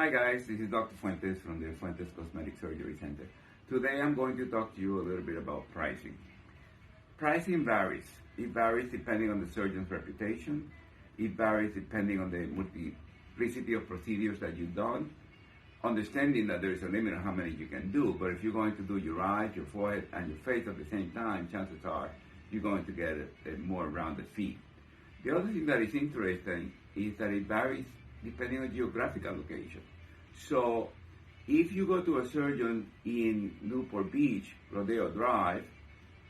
Hi guys, this is Dr. Fuentes from the Fuentes Cosmetic Surgery Center. Today I'm going to talk to you a little bit about pricing. Pricing varies. It varies depending on the surgeon's reputation. It varies depending on the multiplicity of procedures that you've done. Understanding that there is a limit on how many you can do, but if you're going to do your eyes, your forehead, and your face at the same time, chances are you're going to get a more rounded fee. The other thing that is interesting is that it varies depending on geographical location. So if you go to a surgeon in Newport Beach, Rodeo Drive,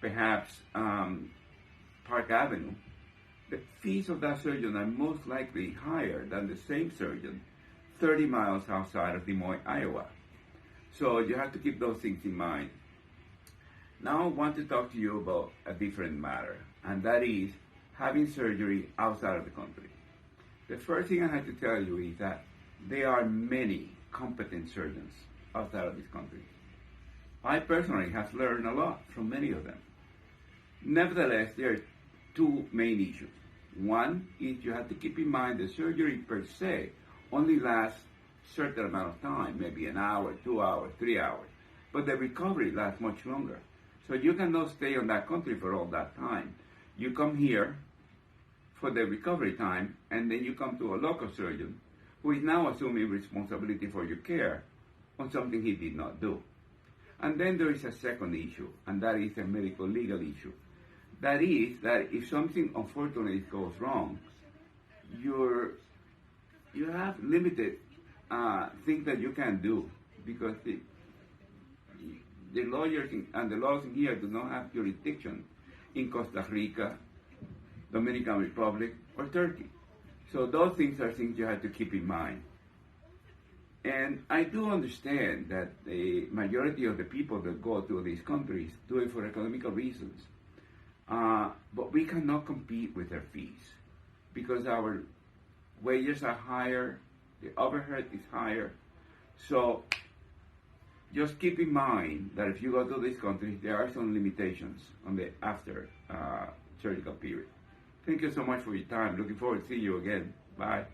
perhaps Park Avenue, the fees of that surgeon are most likely higher than the same surgeon 30 miles outside of Des Moines, Iowa. So you have to keep those things in mind. Now I want to talk to you about a different matter, and that is having surgery outside of the country. The first thing I have to tell you is that there are many competent surgeons outside of this country. I personally have learned a lot from many of them. Nevertheless, there are two main issues. One is you have to keep in mind the surgery per se only lasts a certain amount of time, maybe an hour, 2 hours, 3 hours, but the recovery lasts much longer. So you cannot stay on that country for all that time. You come here for the recovery time, and then you come to a local surgeon who is now assuming responsibility for your care on something he did not do. And then there is a second issue, and that is a medical legal issue. That is that if something unfortunately goes wrong, you have limited things that you can do, because the lawyers and the laws in here do not have jurisdiction in Costa Rica, Dominican Republic, or Turkey. So those things are things you have to keep in mind. And I do understand that the majority of the people that go to these countries do it for economical reasons. But we cannot compete with their fees because our wages are higher, the overhead is higher. So just keep in mind that if you go to these countries, there are some limitations on the after surgical period. Thank you so much for your time. Looking forward to seeing you again. Bye.